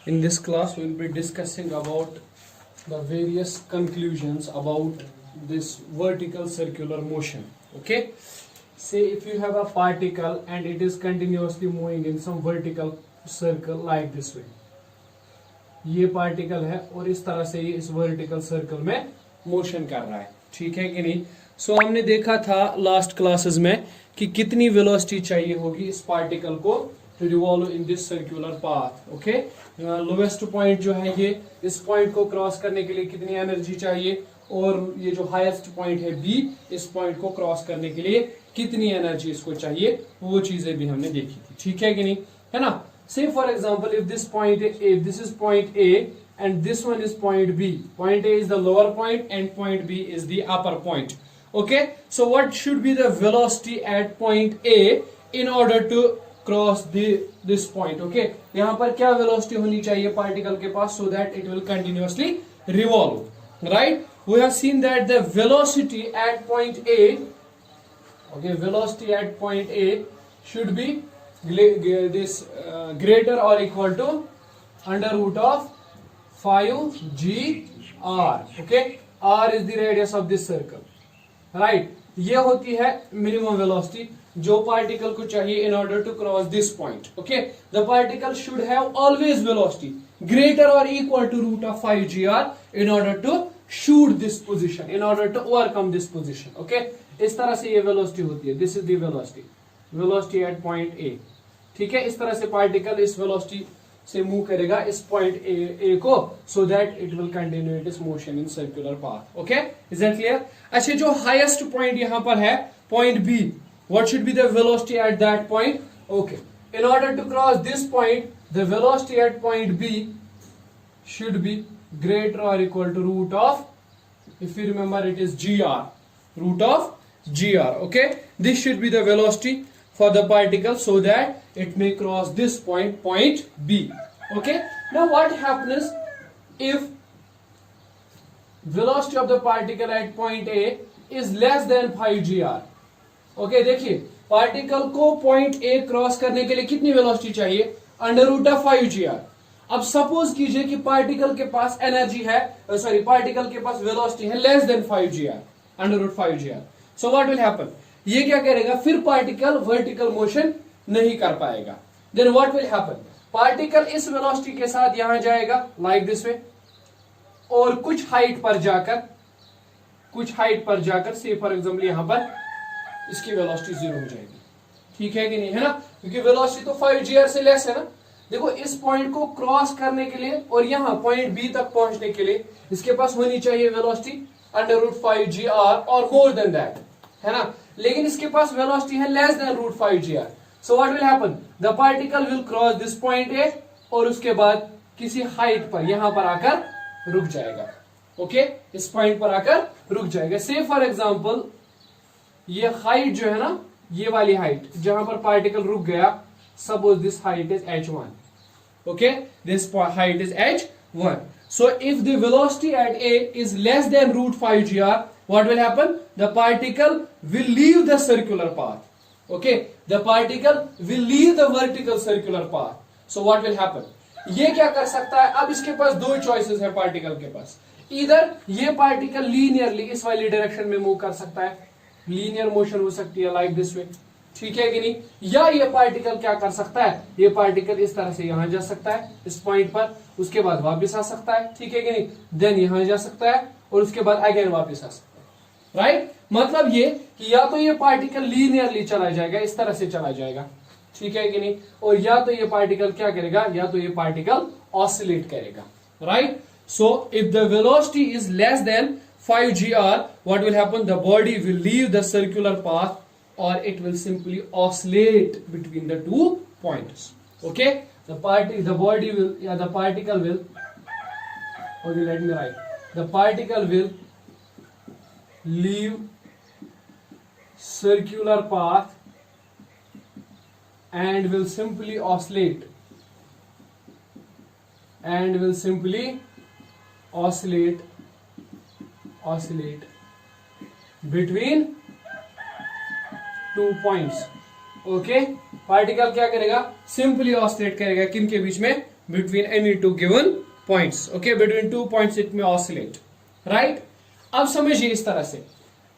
In this class, we will be discussing about the various conclusions about this vertical circular motion. Okay, say if you have a particle and it is continuously moving in some vertical circle like this way. ये particle है और इस तरह से ये इस vertical circle में motion कर रहा है, ठीक है कि नहीं। सो हमने देखा था लास्ट क्लासेस में कि कितनी वेलोसिटी चाहिए होगी इस पार्टिकल को to revolve in this circular path. Okay, lowest point जो है ये इस पॉइंट को क्रॉस करने के लिए कितनी एनर्जी चाहिए, और ये जो हाईएस्ट पॉइंट है बी, इस पॉइंट को क्रॉस करने के लिए कितनी एनर्जी इसको चाहिए, वो चीजें भी हमने देखी थी, ठीक है कि नहीं, है ना। Say for example, if this point A, this is point A and this one is point B. Point A is the lower point and point B is the upper point. Okay, so what should be the velocity at point A in order to cross this point? Okay, यहाँ पर क्या velocity होनी चाहिए particle के पास so that it will continuously revolve, right? We have seen that the velocity at point A, okay, velocity at point A should be greater or equal to under root of 5 g r. Okay, r is the radius of this circle, right? ये होती है minimum velocity जो particle को चाहिए in order to cross this point. Okay, the particle should have always velocity greater or equal to root of 5 g r in order to shoot this position, in order to overcome this position. Okay, इस तरह से ये velocity होती है. This is the velocity at point A. ठीक है, इस तरह से पार्टिकल इस वेलोसिटी से मूव करेगा इस पॉइंट ए को, so that it will continue its motion in circular path. Okay, is that clear? अच्छा, जो हाईएस्ट पॉइंट यहां पर है point B, what should be the velocity at that point? Okay, in order to cross this point the velocity at point B should be greater और equal to root of, if you remember it is g r, root of g r. Okay, this should be the velocity for the particle so that it may cross this point, point B. Okay, now what happens if velocity of the particle at point A is less than 5 gr? Okay, देखिए particle को point A cross करने के लिए कितनी velocity चाहिए? Under root of 5 gr. अब suppose कीजिए कि पार्टिकल के पास एनर्जी है, सॉरी पार्टिकल के पास वेलोसिटी है less than 5 gr, under root 5 gr. So what will happen? ये क्या करेगा? फिर पार्टिकल वर्टिकल मोशन नहीं कर पाएगा. Then what will happen? Particle इस वेलोसिटी के साथ यहां जाएगा लाइक दिस वे, और कुछ हाइट पर जाकर से फॉर एग्जांपल यहां पर इसकी वेलोसिटी 0 हो जाएगी. ठीक है कि नहीं, है ना, क्योंकि वेलोसिटी तो 5 gr से लेस है ना. देखो इस पॉइंट को क्रॉस करने के लिए और यहां पॉइंट बी तक पहुंचने के लिए इसके पास होनी चाहिए वेलोसिटी अंडर रूट 5 gr और मोर देन दैट, है ना. लेकिन इसके पास वेलोसिटी है less than root 5 gr. So what will happen? The particle will cross this point A और उसके बाद किसी हाइट पर यहां पर आकर रुक जाएगा. ओके, इस पॉइंट पर आकर रुक जाएगा. से फॉर एग्जांपल ये हाइट जो है ना, ये वाली हाइट जहां पर पार्टिकल रुक गया, suppose this height is h1. Okay, this height is h1. So if the velocity at a is less than root 5 gr, what will happen? The particle will leave the circular path. Okay, the particle will leave the vertical circular path. So what will happen? ये क्या कर सकता है? अब इसके पास दो choices है particle के पास. इधर ये पार्टिकल लीनियरली इस वाली डायरेक्शन में मूव कर सकता है, लीनियर मोशन हो सकती है लाइक दिस वे, ठीक है कि नहीं. या ये पार्टिकल क्या कर सकता है? ये पार्टिकल इस तरह से यहां जा सकता है इस पॉइंट पर, उसके बाद वापस आ सकता है, ठीक है कि नहीं. देन यहां जा सकता है और उसके बाद अगेन वापस आ सकता है. राइट, मतलब ये कि या तो ये पार्टिकल लीनियरली चला जाएगा, इस तरह से चला जाएगा, ठीक है कि नहीं, और या तो ये पार्टिकल क्या करेगा? या तो ये पार्टिकल ऑसिलेट करेगा. Right, so if the velocity is less than 5 gr, what will happen? The body will leave the circular path or it will simply oscillate between the two points. Okay, the particle will, okay, let me write, the particle will leave circular path and will simply oscillate between 2 points. Okay, particle क्या करेगा? Simply oscillate करेगा किन के बीच में? between any two given points. Okay, between 2 points it may oscillate, right? अब समझिए इस तरह से,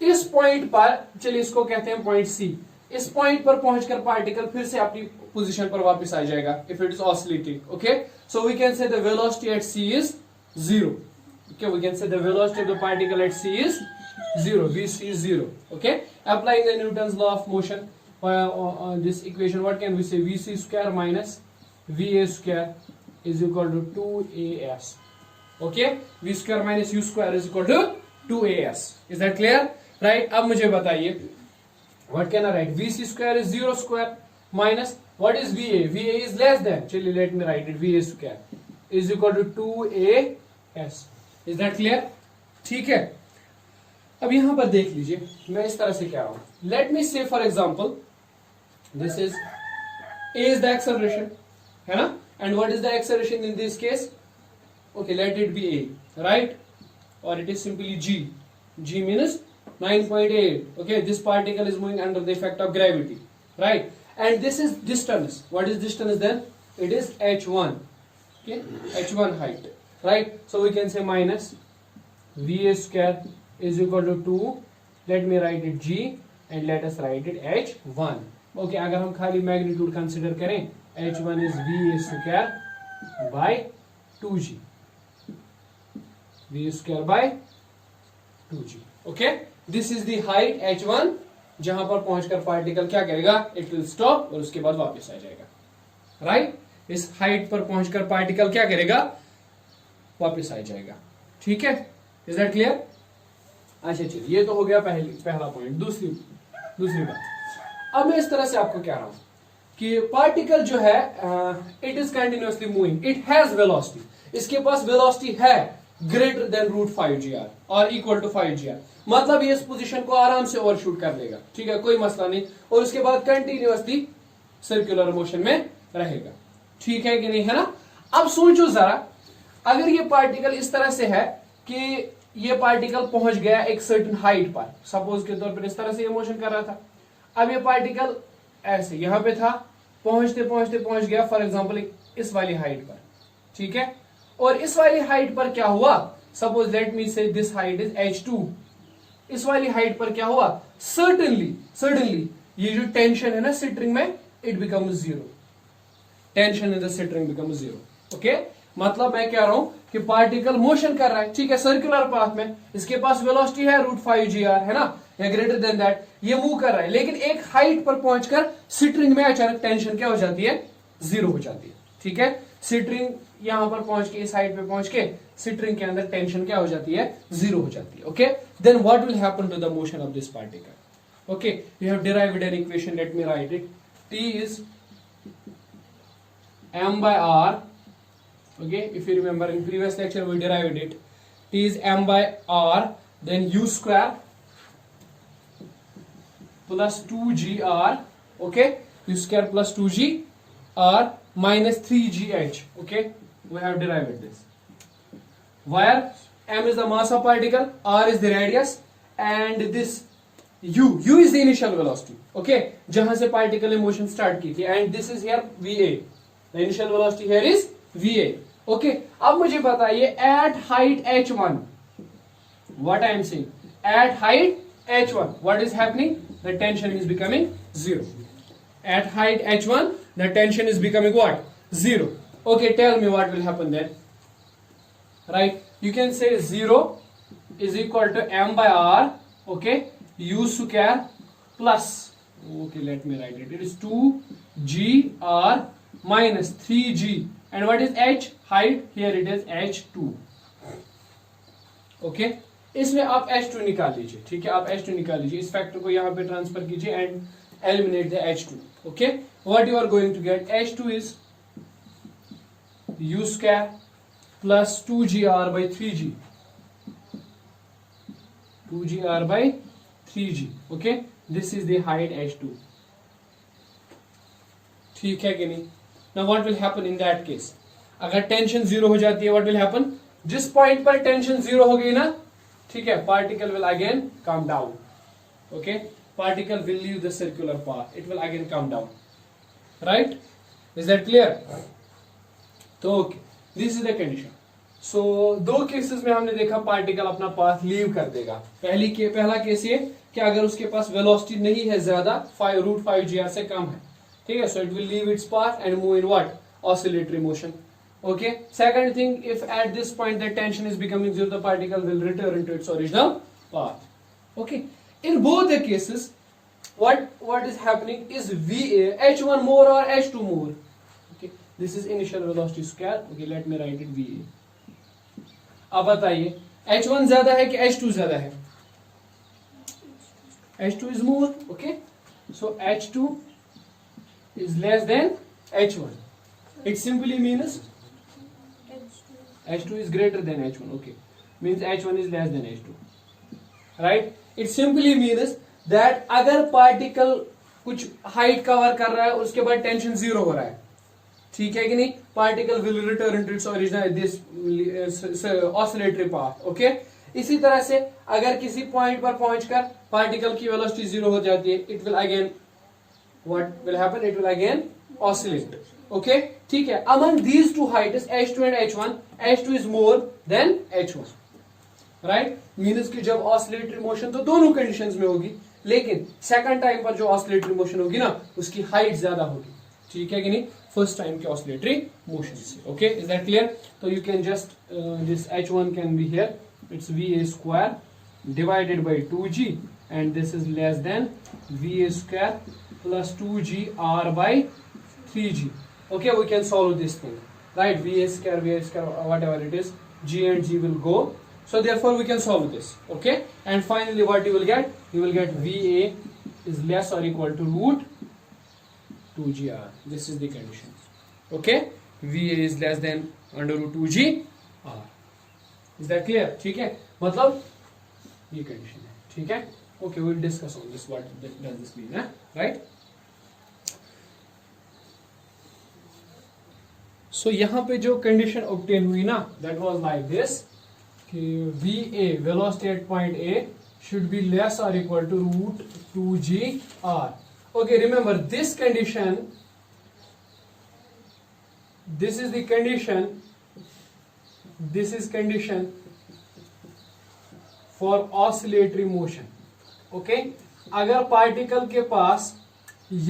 इस पॉइंट पर, चलिए इसको कहते हैं पॉइंट सी, इस पॉइंट पर पहुंचकर पार्टिकल फिर से अपनी पोजीशन पर वापस आ जाएगा if it is oscillating. Okay, so we can say the velocity at C is 0. Okay, we can say the velocity of the particle at c is 0. Vc is 0. Okay, applying the Newton's law of motion on this equation, what can we say? Vc square minus Va square is equal to 2as. Okay, V square minus U square is equal to 2as. Is that clear? Right? अब मुझे बताइए, what can I write? Vc square is 0 square minus what is Va? Va is less than. चलिए let me write it. Va square is equal to 2as. Is that clear? ठीक है. अब यहां पर देख लीजिए, मैं इस तरह से कह रहा हूं. Let me say for example, this is A is the acceleration, है ना? And what is the acceleration in this case? Okay, let it be A, right? Or it is simply G. G means 9.8. Okay, this particle is moving under the effect of gravity, right? And this is distance. What is distance then? It is h1. Okay, h1 height. Right, so we can say minus Va square is equal to 2. Let me write it G and let us write it h1. Okay, अगर हम खाली magnitude consider करें, h1 is Va square by 2G. Va square by 2G. Okay, this is the height h1, जहां पर पहुंचकर particle क्या करेगा? It will stop और उसके बाद वापस आ जाएगा. Right, इस हाइट पर पहुंचकर पार्टिकल क्या करेगा? वापस आ जाएगा. ठीक है, इज दैट क्लियर? अच्छा चलिए, ये तो हो गया पहला पॉइंट. दूसरी बात, अब मैं इस तरह से आपको कह रहा हूं कि पार्टिकल जो है it is continuously moving, it has velocity. इसके पास वेलोसिटी है ग्रेटर देन √5gr और इक्वल टू 5gr. मतलब ये इस पोजीशन को आराम से ओवरशूट कर लेगा. ठीक है, कोई मसला नहीं. और उसके बाद कंटिन्यूअसली सर्कुलर मोशन में रहेगा. ठीक है कि नहीं, है ना? अब सोचो जरा, अगर ये पार्टिकल इस तरह से है कि ये पार्टिकल पहुंच गया एक सर्टेन हाइट पर, सपोज के तौर पर इस तरह से ये मोशन कर रहा था. अब ये पार्टिकल ऐसे यहां पे था, पहुंचते पहुंचते पहुंच गया फॉर एग्जांपल इस वाली हाइट पर. ठीक है, और इस वाली हाइट पर क्या हुआ? सपोज लेट मी से दिस हाइट इज h2. इस वाली हाइट पर क्या हुआ? सर्टेनली ये जो टेंशन है ना स्ट्रिंग में, it becomes 0. Tension in the string becomes 0. Okay, मतलब मैं कह रहा हूं कि पार्टिकल मोशन कर रहा है, ठीक है, सर्कुलर पाथ में. इसके पास वेलोसिटी है √5gr, है ना, या ग्रेटर देन दैट. ये मूव कर रहा है, लेकिन एक हाइट पर पहुंचकर स्ट्रिंग में अचानक टेंशन क्या हो जाती है? 0 हो जाती है. ठीक है, स्ट्रिंग यहां पर पहुंच के, इस हाइट पे पहुंच के स्ट्रिंग के अंदर टेंशन क्या हो जाती है? 0 हो जाती है. Okay, then what will happen to the motion of this particle? Okay, we have derived an equation. Let me write it. T is m/r. Okay, if you remember in previous lecture we derived it. T is m/r, then u square plus 2gr. Okay, u square plus 2gr minus 3gh. Okay, we have derived this. Where m is the mass of particle, r is the radius, and this u is the initial velocity. Okay, जहां से particle ने motion start की थी, and this is here va. The initial velocity here is va. Okay, अब मुझे बताइए at height h1, what I am saying, at height h1 what is happening? The tension is becoming 0. At height h1 the tension is becoming what? 0. Okay, tell me what will happen then. Right, you can say 0 is equal to m/r. Okay, u square plus, okay, let me write it. It is 2gr minus 3g. And what is h? Height. Here it is h2. Okay, इसमें आप h2 निकाल लीजिए. ठीक है, आप h2 निकाल लीजिए, इस फैक्टर को यहाँ पे ट्रांसफर कीजिए and eliminate the h2. Okay, what you are going to get? h2 is u square plus 2gr by 3g. 2gr by 3g. Okay, this is the height h2. ठीक है कि नहीं? Now what will happen in that case? अगर tension 0 हो जाती है, what will happen? जिस point पर टेंशन 0 हो गई ना, ठीक है, particle will again come down. Okay, particle will leave the circular path, it will again come down. Right, is that clear? तो okay, this is the condition. So दो cases में हमने देखा पार्टिकल अपना पाथ लीव कर देगा। पहला case ये कि अगर उसके पास वेलोसिटी नहीं है ज्यादा, √5 g से कम है, ठीक है, so it will leave its path and move in what, oscillatory motion. Okay. Second thing, if at this point the tension is becoming zero, the particle will return to its original path. Okay. In both the cases, what is happening is VA, h1 more or h2 more. Okay. This is initial velocity square. Okay. Let me write it VA. अब बताइए h1 ज्यादा है कि h2 ज्यादा है? h2 is more. Okay. So h2 is less than h1. It simply means h2 is greater than h1. Okay, means h1 is less than h2, right? It simply means that अगर particle कुछ height cover कर रहा है उसके बाद tension zero हो रहा है, ठीक है कि नहीं, particle will return to its original this oscillatory path. Okay, इसी तरह से अगर किसी पॉइंट पर पहुंचकर पार्टिकल की वेलोसिटी जीरो हो जाती है, it will again what will happen, it will again oscillate. Okay, ठीक है, among these two Heights h2 and h1, h2 is more than h1, right? Means कि जब ऑसिलेटरी मोशन तो दोनों कंडीशंस में होगी, लेकिन सेकंड टाइम पर जो ऑसिलेटरी मोशन होगी ना, उसकी हाइट ज्यादा होगी, ठीक है कि नहीं, फर्स्ट टाइम के ऑसिलेटरी मोशन से। Okay, is that clear? तो you can just this h1 can be here, it's va square divided by 2g and this is less than va square plus 2g r by 3g. Okay, we can solve this thing, right? va square, whatever it is, g and g will go, so therefore we can solve this. Okay, and finally what you will get? You will get va is less or equal to √2gr. This is the condition. Okay, va is less than √2gr. Is that clear? ठीक है, मतलब ये condition है, ठीक है? Okay, we'll discuss on this, what does this mean, right? सो यहाँ पे जो कंडीशन ऑब्टेन हुई ना, दैट वाज लाइक दिस कि VA velocity at point A should be less or equal to √2gr. Okay, remember this condition, this is the condition, this is condition for oscillatory motion. Okay, अगर particle के पास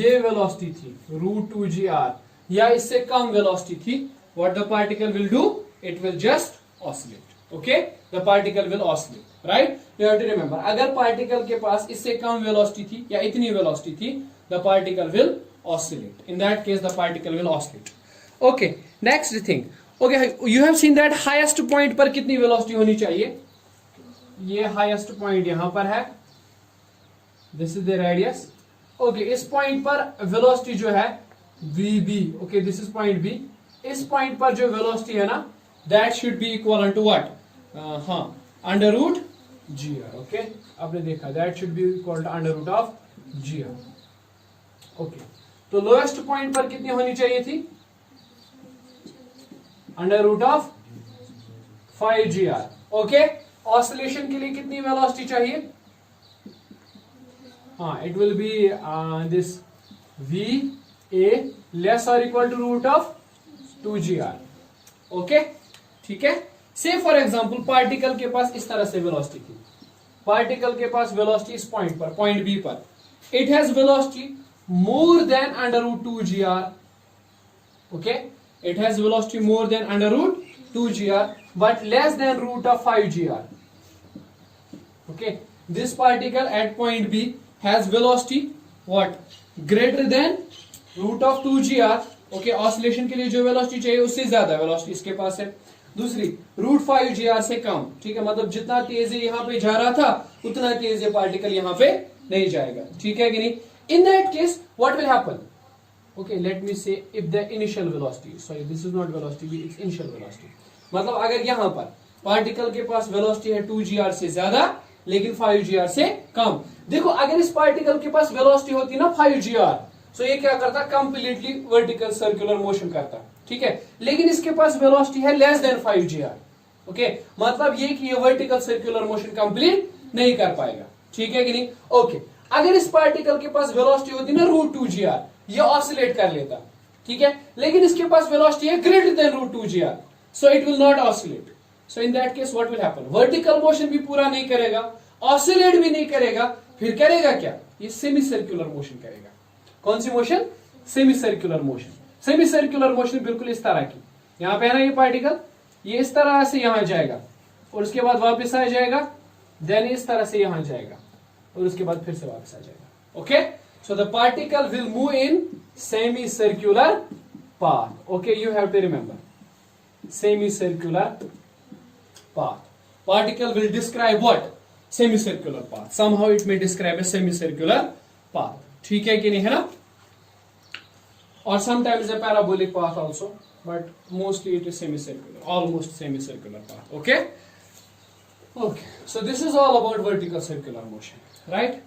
ये velocity थी √2gr या इससे कम velocity थी, what the particle will do? It will just oscillate. Okay, the particle will oscillate, right? You have to remember, अगर particle के पास इससे कम वेलोसिटी थी या इतनी वेलोसिटी थी, the particle will oscillate. In that case, the particle will oscillate. Okay, next thing. Okay, you have seen that highest point पर कितनी velocity होनी चाहिए? ये highest point यहाँ पर है. This is the radius. Okay, इस point पर वेलोसिटी जो है VB, okay, this is point B. इस point पर जो वेलोसिटी है ना, that should be equivalent to what? हाँ, √gr. Okay, आपने देखा, that should be equal to √gr. Okay, तो लोएस्ट पॉइंट पर कितनी होनी चाहिए थी? √5gr. ओके, ऑसिलेशन के लिए कितनी वेलोसिटी चाहिए? हाँ, it will be this VA less और इक्वल टू √2gr. ओके, ठीक है। से फॉर एग्जांपल पार्टिकल के पास इस तरह से वेलोसिटी थी, पार्टिकल के पास वेलोसिटी इस पॉइंट पर, पॉइंट बी पर, it has velocity more than √2gr. Okay, it has velocity more than √2gr but less than √5gr. Okay, this particle at point B has velocity what? Greater than √2gr. Okay, oscillation के लिए जो velocity चाहिए उससे ज्यादा velocity इसके पास है। दूसरी √5gr से कम, ठीक है, मतलब जितना तेज यहाँ पे जा रहा था उतना तेज ये पार्टिकल यहाँ पे नहीं जाएगा, ठीक है कि नहीं। In that case, what will happen? Okay, let me say if the initial velocity, sorry, this is not velocity, it's initial velocity. मतलब अगर यहाँ पर पार्टिकल के पास वेलोसिटी है 2gr से ज्यादा लेकिन 5gr से कम। देखो, अगर इस पार्टिकल के पास वेलोसिटी होती ना 5gr, तो ये क्या करता? कंप्लीटली वर्टिकल सर्कुलर मोशन करता, ठीक है। लेकिन इसके पास वेलोसिटी है लेस देन 5gr. ओके, मतलब ये कि ये वर्टिकल सर्कुलर मोशन कंप्लीट नहीं कर पाएगा, ठीक है कि नहीं। ओके, अगर इस पार्टिकल के पास वेलोसिटी होती ना √2gr, ये ऑसिलेट कर लेता, ठीक है, लेकिन इसके पास वेलोसिटी है greater than √2gr, so it will not oscillate. So in that case what will happen, vertical motion भी पूरा नहीं करेगा, ऑसिलेट भी नहीं करेगा, फिर करेगा क्या, ये सेमी सर्कुलर मोशन करेगा. कौन सी motion, semi circular motion. Semi circular motion बिल्कुल इस तरह की, यहां पे है ना ये पार्टिकल, ये इस तरह से यहां जाएगा और उसके बाद वापस आ जाएगा, देन इस तरह से यहां जाएगा और उसके बाद फिर से वापस आ जाएगा. Okay, so the particle will move in semi circular path. Okay, you have to remember semicircular path. Particle will describe what, semicircular path. Somehow it may describe a semicircular path. ठीक है कि नहीं, है ना. Or sometimes a parabolic path also, but mostly it is semicircular, almost semicircular path. Okay. Okay, so this is all about vertical circular motion, right?